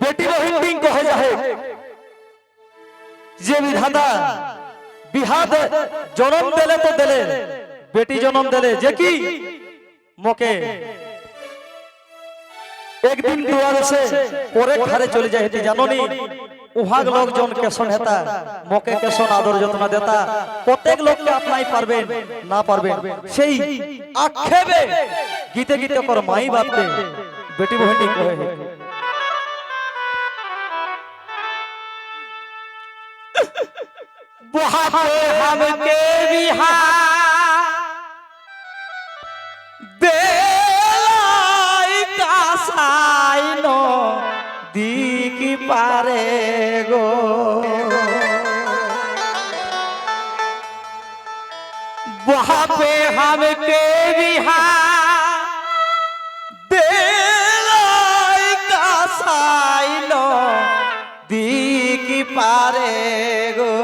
बेटी बहिन कहे जाए जे विधाता बिहाद जन्म देले तो देले बेटी जन्म देले जे की मोके एक दिन दुआर से परे घरे चले जाए जानो नी उहाग लोग जन केसन हेता मोके केसन आदर जत्न देता प्रत्येक लोग के अपनाई पारबेन ना पारबेन सेई आक्षेपे गीते गीते कर माई बाप के बेटी बहिनी कहे बुहाते हमके बिहा बेलाई का साइनो दिकी पारे गो बुहाते हमके बिहा बेलाई का साइनो दिकी पारे गो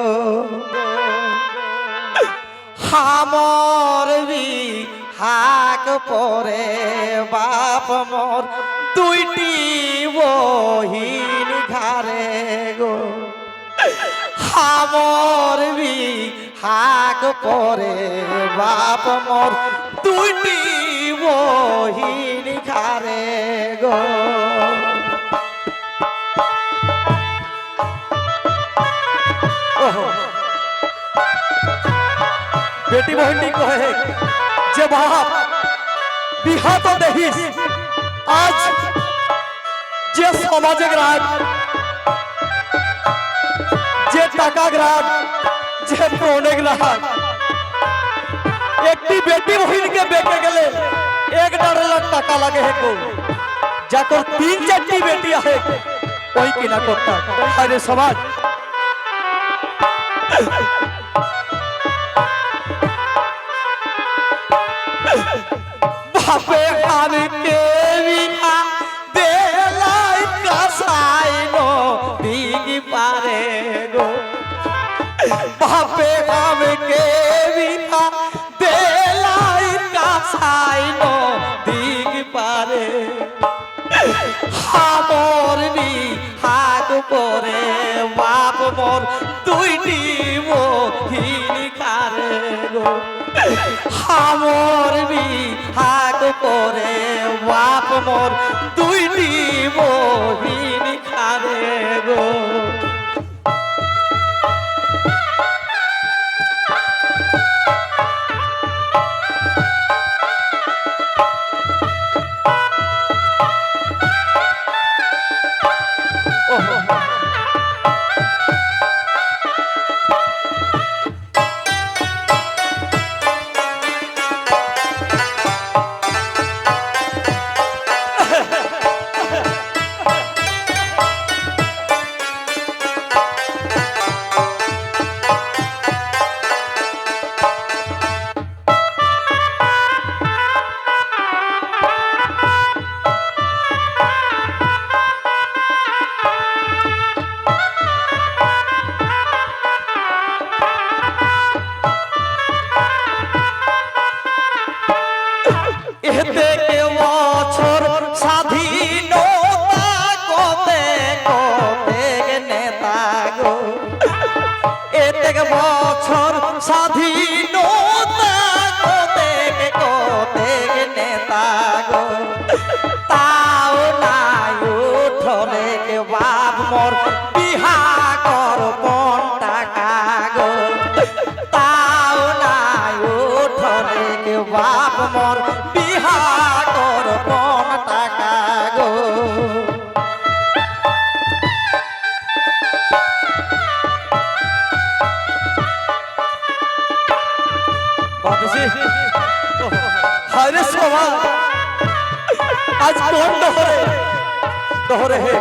हमर भी हाक परे बाप मोर दुईटी बहिन घरे गो हमर भी हाक परे बाप मोर दुईटी बहिन घरे गो बेटी बहिनी कहे जे बाप बिहा तो देहिस आज जे समाज ग्राहक जे टाका ग्राहक जे प्रोने ग्राहक एक बेटी बहिन के बेटे गेले एक डर लाख टाका लगे है को जाकर 3-4 बेटिया है कोई की ना करता अरे समाज बापे हमके बिना बेलाई का साइनो दिगी पारे गो बापे हमके बिना बेलाई का साइनो दिगी पारे हमर भी हाथ परे बाप मोर दुईटी बहिन खारे गो हमर भी हाथ परे बाप मोर दुईटी बहिन खारे गो স্বাধীনতা কোতে নেতা গো তাও নাই উঠলে কে বাপ মোর বিহা কর কোন টাকা গো তাও নাই উঠলে কে বাপ মোর বিহা কর কোন টাকা গো हरे सवा आज कौन दोहरे है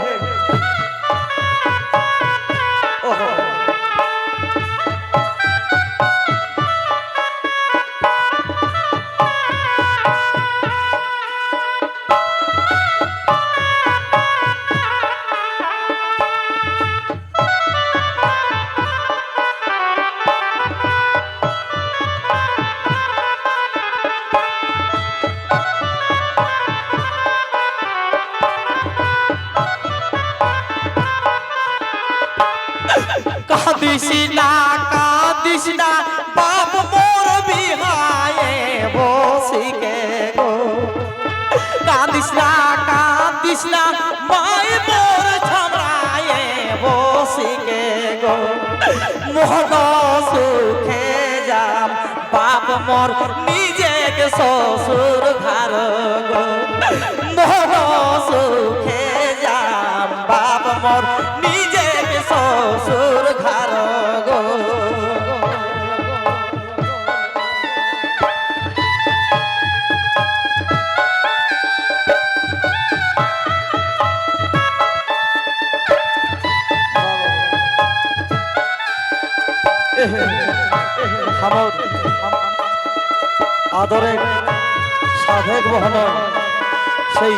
কাঁদিস না বাপ মোর বিহায়ে বসিকে গো কাঁদিস না মায় মোর ছমরায়ে বসিকে গো মোহন সুখে যাম বাপ মোর নিজেকে শ্বশুর ঘর গো মোহন সুখে যাম বাপ মোর নিজেকে শ্বশুর ঘর গো আমার আদরে সাধক বহন সেই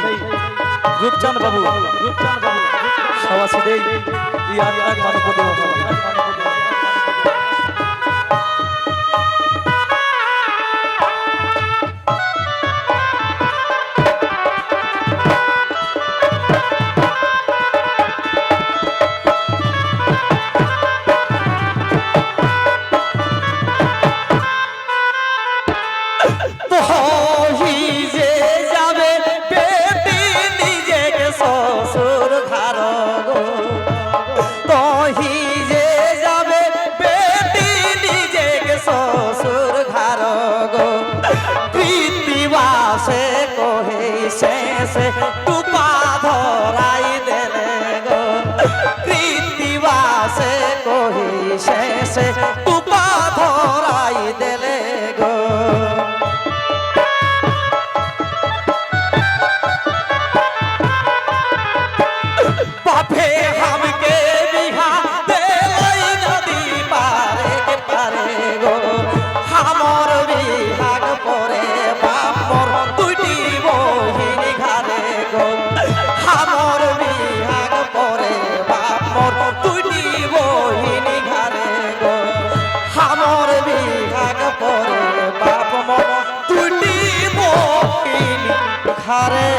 রূপচাঁদ বাবু সবাসিদেই ইয়ার এক মানবতী से टूपा धराई देले गो प्रीतिवा से कोही से टूपा धराई देले गो बापे हमके बिहा देलै नदी पारे के पारे गो हमर बिहाग परे बाप मोर दुटी बहिनी घारे गो हमर बिहाग परे बाप मोर दुटी बहिनी घारे गो हमर बिहाग परे बाप मोर दुटी बहिनी घारे